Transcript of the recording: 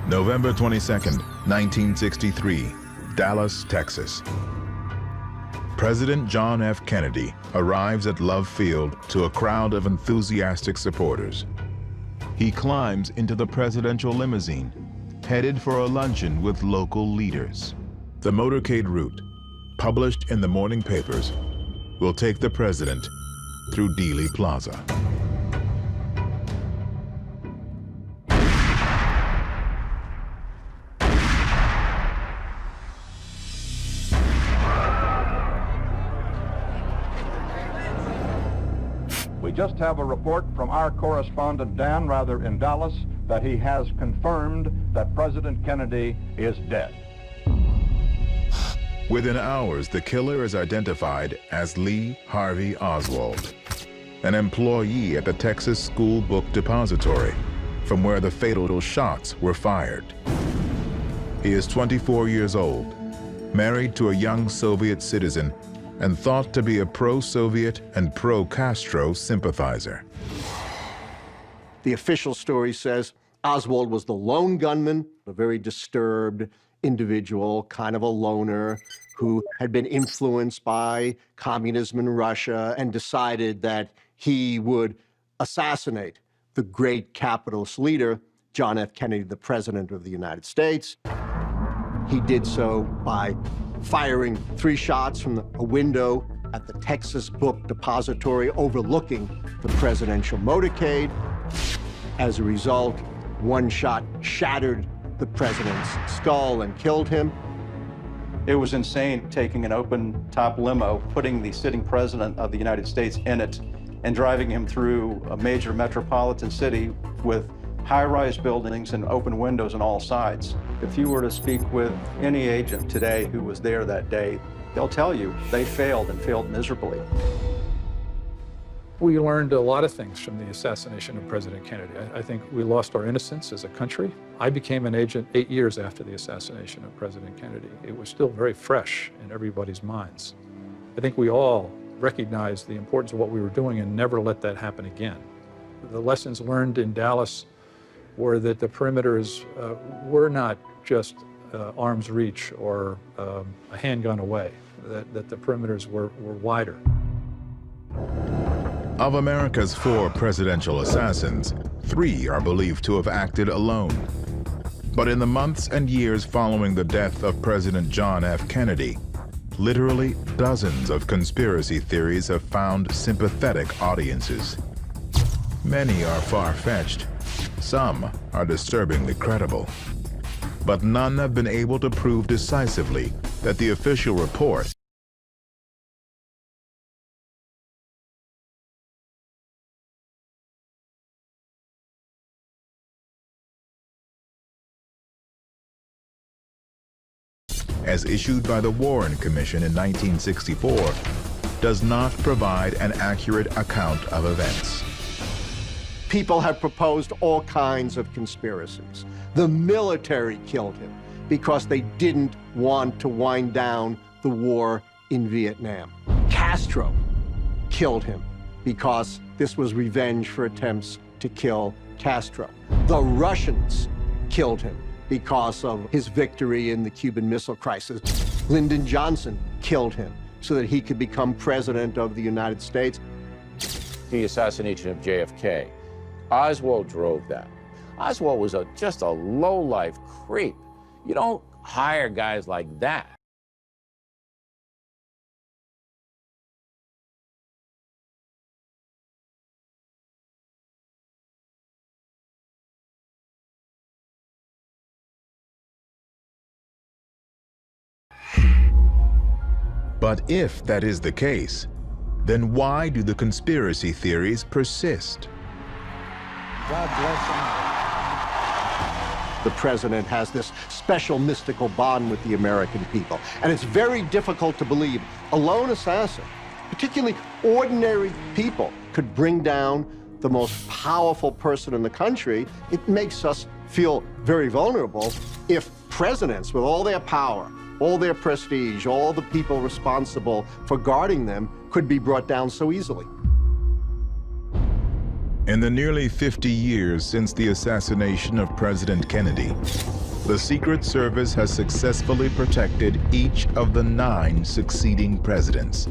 November 22nd, 1963, Dallas, Texas. President John F. Kennedy arrives at Love Field to a crowd of enthusiastic supporters. He climbs into the presidential limousine, headed for a luncheon with local leaders. The motorcade route, published in the morning papers, will take the president through Dealey Plaza. We just have a report from our correspondent, Dan, in Dallas, that he has confirmed that President Kennedy is dead. Within hours, the killer is identified as Lee Harvey Oswald, an employee at the Texas School Book Depository, from where the fatal shots were fired. He is 24 years old, married to a young Soviet citizen, and thought to be a pro-Soviet and pro-Castro sympathizer. The official story says Oswald was the lone gunman, a very disturbed individual, kind of a loner, who had been influenced by communism in Russia and decided that he would assassinate the great capitalist leader, John F. Kennedy, the President of the United States. He did so by firing 3 shots from a window at the Texas Book Depository overlooking the presidential motorcade. As a result, 1 shot shattered the president's skull and killed him. It was insane taking an open-top limo, putting the sitting president of the United States in it, and driving him through a major metropolitan city with high-rise buildings and open windows on all sides. If you were to speak with any agent today who was there that day, they'll tell you they failed and failed miserably. We learned a lot of things from the assassination of President Kennedy. I think we lost our innocence as a country. I became an agent 8 years after the assassination of President Kennedy. It was still very fresh in everybody's minds. I think we all recognized the importance of what we were doing and never let that happen again. The lessons learned in Dallas were that the perimeters were not just arm's reach or a handgun away, that the perimeters were wider. Of America's 4 presidential assassins, 3 are believed to have acted alone. But in the months and years following the death of President John F. Kennedy, literally dozens of conspiracy theories have found sympathetic audiences. Many are far-fetched. Some are disturbingly credible. But none have been able to prove decisively that the official report as issued by the Warren Commission in 1964 does not provide an accurate account of events. People have proposed all kinds of conspiracies. The military killed him because they didn't want to wind down the war in Vietnam. Castro killed him because this was revenge for attempts to kill Castro. The Russians killed him because of his victory in the Cuban Missile Crisis. Lyndon Johnson killed him so that he could become president of the United States. The assassination of JFK, Oswald drove that. Oswald was just a low-life creep. You don't hire guys like that. But if that is the case, then why do the conspiracy theories persist? God bless America. The president has this special mystical bond with the American people, and it's very difficult to believe a lone assassin, particularly ordinary people, could bring down the most powerful person in the country. It makes us feel very vulnerable if presidents, with all their power, all their prestige, all the people responsible for guarding them, could be brought down so easily. In the nearly 50 years since the assassination of President Kennedy, the Secret Service has successfully protected each of the 9 succeeding presidents.